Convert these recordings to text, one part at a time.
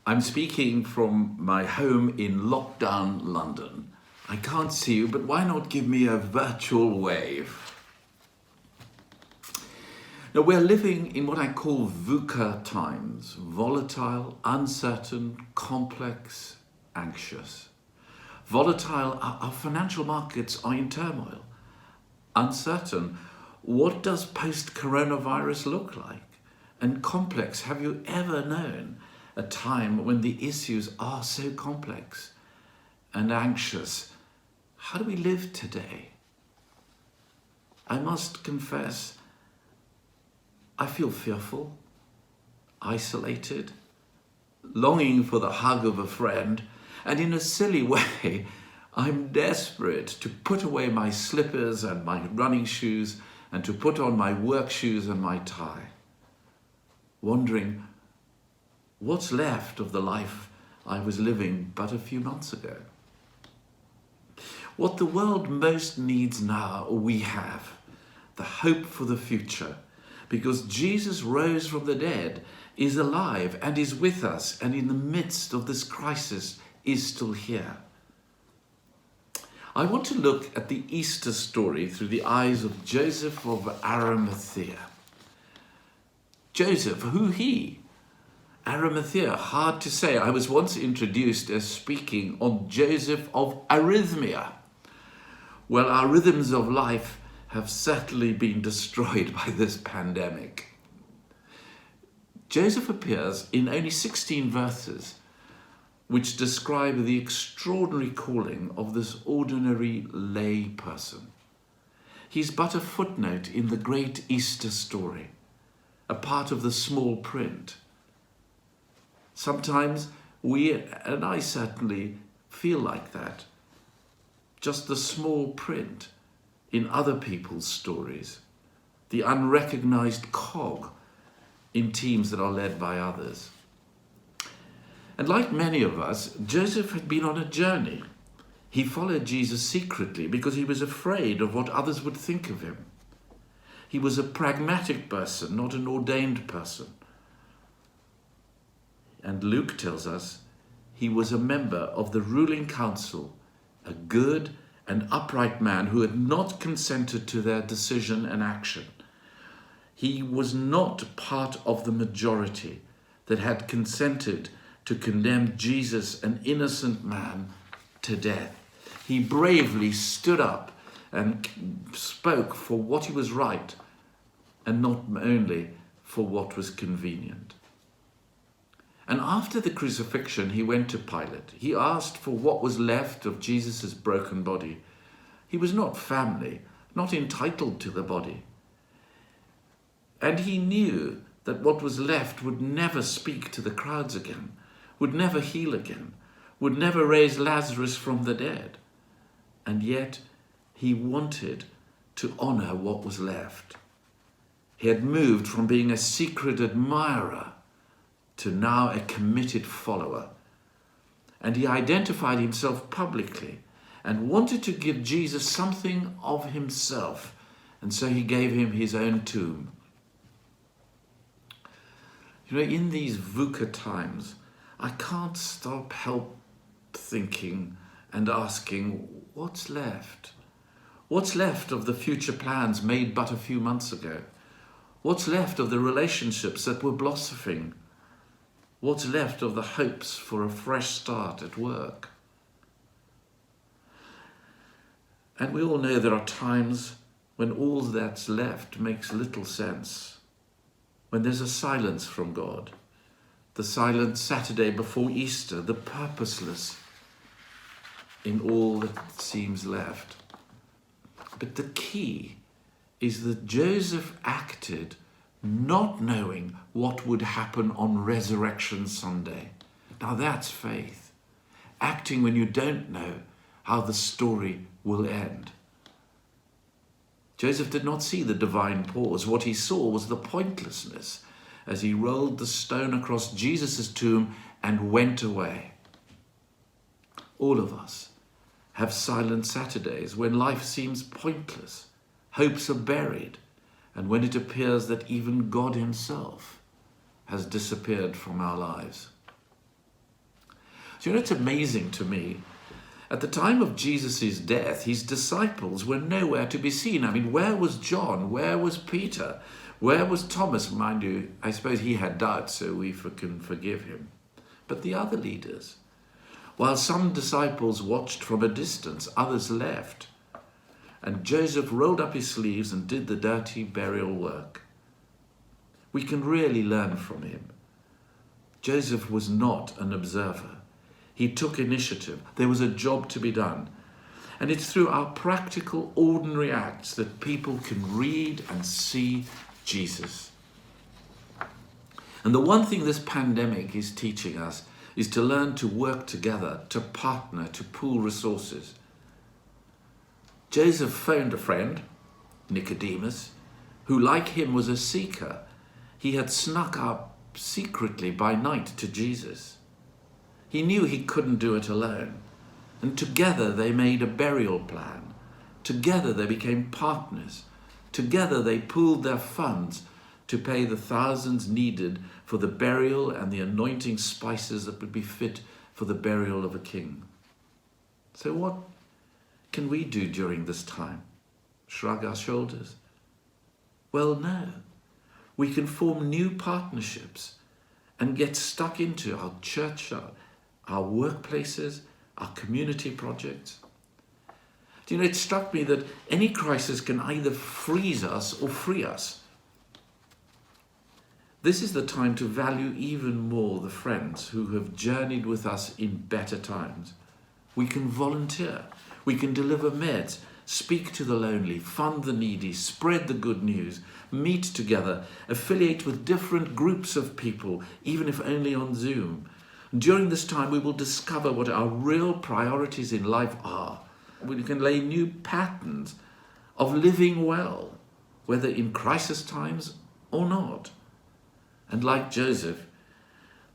I'm speaking from my home in lockdown London. I can't see you, but why not give me a virtual wave? Now, we're living in what I call VUCA times: volatile, uncertain, complex, anxious. Volatile, our financial markets are in turmoil. Uncertain, what does post-coronavirus look like? And complex, have you ever known a time when the issues are so complex? And anxious, how do we live today? I must confess, I feel fearful, isolated, longing for the hug of a friend, and in a silly way, I'm desperate to put away my slippers and my running shoes and to put on my work shoes and my tie, wondering what's left of the life I was living but a few months ago. What the world most needs now, we have: the hope for the future, because Jesus rose from the dead, is alive and is with us, and in the midst of this crisis is still here. I want to look at the Easter story through the eyes of Joseph of Arimathea. Joseph, who he? Arimathea, hard to say. I was once introduced as speaking on Joseph of Arimathea. Well, our rhythms of life have certainly been destroyed by this pandemic. Joseph appears in only 16 verses, which describe the extraordinary calling of this ordinary lay person. He's but a footnote in the great Easter story, a part of the small print. Sometimes we, and I certainly, feel like that, just the small print in other people's stories, the unrecognized cog in teams that are led by others. And like many of us, Joseph had been on a journey. He followed Jesus secretly because he was afraid of what others would think of him. He was a pragmatic person, not an ordained person. And Luke tells us he was a member of the ruling council, a good and upright man who had not consented to their decision and action. He was not part of the majority that had consented to condemn Jesus, an innocent man, to death. He bravely stood up and spoke for what he was right, and not only for what was convenient. And after the crucifixion, he went to Pilate. He asked for what was left of Jesus' broken body. He was not family, not entitled to the body. And he knew that what was left would never speak to the crowds again, would never heal again, would never raise Lazarus from the dead. And yet he wanted to honor what was left. He had moved from being a secret admirer to now a committed follower. And he identified himself publicly and wanted to give Jesus something of himself. And so he gave him his own tomb. You know, in these VUCA times, I can't help thinking and asking, what's left? What's left of the future plans made but a few months ago? What's left of the relationships that were blossoming? What's left of the hopes for a fresh start at work? And we all know there are times when all that's left makes little sense, when there's a silence from God, the silent Saturday before Easter, the purposeless in all that seems left. But the key is that Joseph acted not knowing what would happen on Resurrection Sunday. Now that's faith. Acting when you don't know how the story will end. Joseph did not see the divine pause. What he saw was the pointlessness as he rolled the stone across Jesus' tomb and went away. All of us have silent Saturdays when life seems pointless, hopes are buried, and when it appears that even God himself has disappeared from our lives. Do you know, it's amazing to me. At the time of Jesus' death, his disciples were nowhere to be seen. I mean, where was John? Where was Peter? Where was Thomas? Mind you, I suppose he had doubts, so we can forgive him. But the other leaders, while some disciples watched from a distance, others left. And Joseph rolled up his sleeves and did the dirty burial work. We can really learn from him. Joseph was not an observer. He took initiative. There was a job to be done. And it's through our practical, ordinary acts that people can read and see Jesus. And the one thing this pandemic is teaching us is to learn to work together, to partner, to pool resources. Joseph phoned a friend, Nicodemus, who like him was a seeker. He had snuck up secretly by night to Jesus. He knew he couldn't do it alone. And together they made a burial plan. Together they became partners. Together they pooled their funds to pay the thousands needed for the burial and the anointing spices that would be fit for the burial of a king. So what can we do during this time? Shrug our shoulders? Well, no. We can form new partnerships and get stuck into our church, our workplaces, our community projects. Do you know, it struck me that any crisis can either freeze us or free us. This is the time to value even more the friends who have journeyed with us in better times. We can volunteer, we can deliver meds, speak to the lonely, fund the needy, spread the good news, meet together, affiliate with different groups of people, even if only on Zoom. During this time, we will discover what our real priorities in life are. We can lay new patterns of living well, whether in crisis times or not. And like Joseph,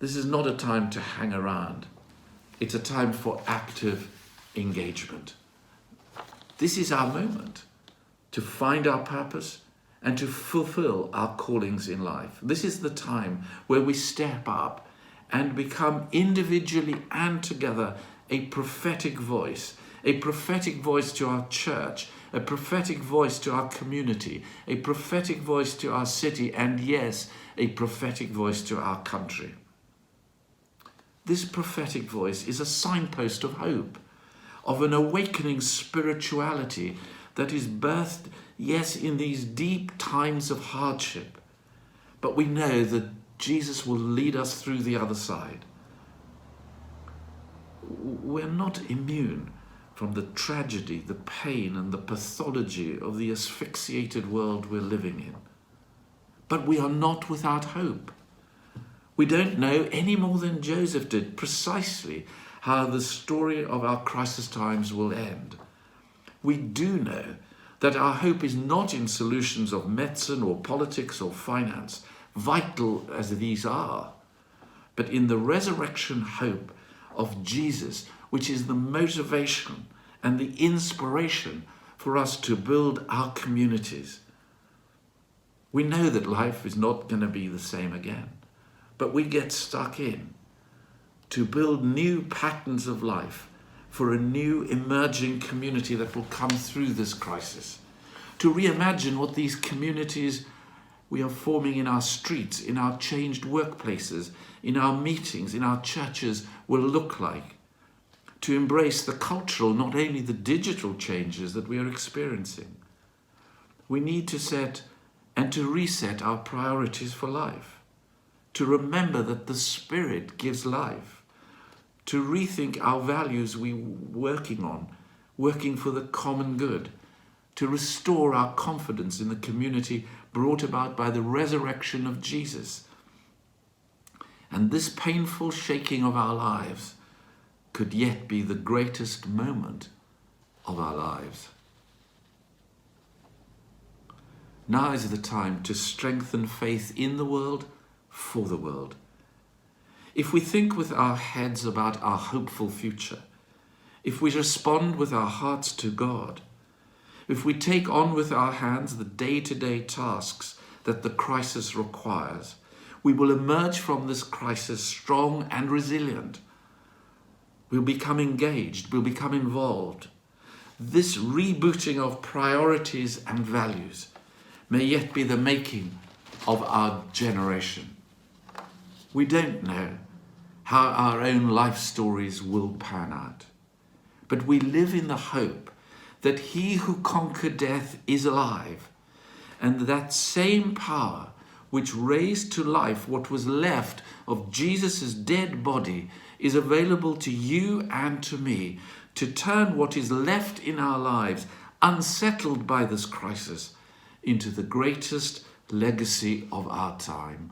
this is not a time to hang around. It's a time for active engagement. This is our moment to find our purpose and to fulfill our callings in life. This is the time where we step up and become individually and together a prophetic voice to our church, a prophetic voice to our community, a prophetic voice to our city, and yes, a prophetic voice to our country. This prophetic voice is a signpost of hope, of an awakening spirituality that is birthed, yes, in these deep times of hardship. But we know that Jesus will lead us through the other side. We're not immune from the tragedy, the pain, and the pathology of the asphyxiated world we're living in. But we are not without hope. We don't know any more than Joseph did precisely how the story of our crisis times will end. We do know that our hope is not in solutions of medicine or politics or finance, vital as these are, but in the resurrection hope of Jesus, which is the motivation and the inspiration for us to build our communities. We know that life is not going to be the same again, but we get stuck in to build new patterns of life for a new emerging community that will come through this crisis, to reimagine what these communities we are forming in our streets, in our changed workplaces, in our meetings, in our churches will look like, to embrace the cultural, not only the digital changes that we are experiencing. We need to set and to reset our priorities for life, to remember that the Spirit gives life, to rethink our values we're working on, working for the common good, to restore our confidence in the community brought about by the resurrection of Jesus. And this painful shaking of our lives could yet be the greatest moment of our lives. Now is the time to strengthen faith in the world, for the world. If we think with our heads about our hopeful future, if we respond with our hearts to God, if we take on with our hands the day-to-day tasks that the crisis requires, we will emerge from this crisis strong and resilient. We'll become engaged. We'll become involved. This rebooting of priorities and values may yet be the making of our generation. We don't know how our own life stories will pan out, but we live in the hope that he who conquered death is alive, and that same power which raised to life what was left of Jesus' dead body is available to you and to me to turn what is left in our lives, unsettled by this crisis, into the greatest legacy of our time.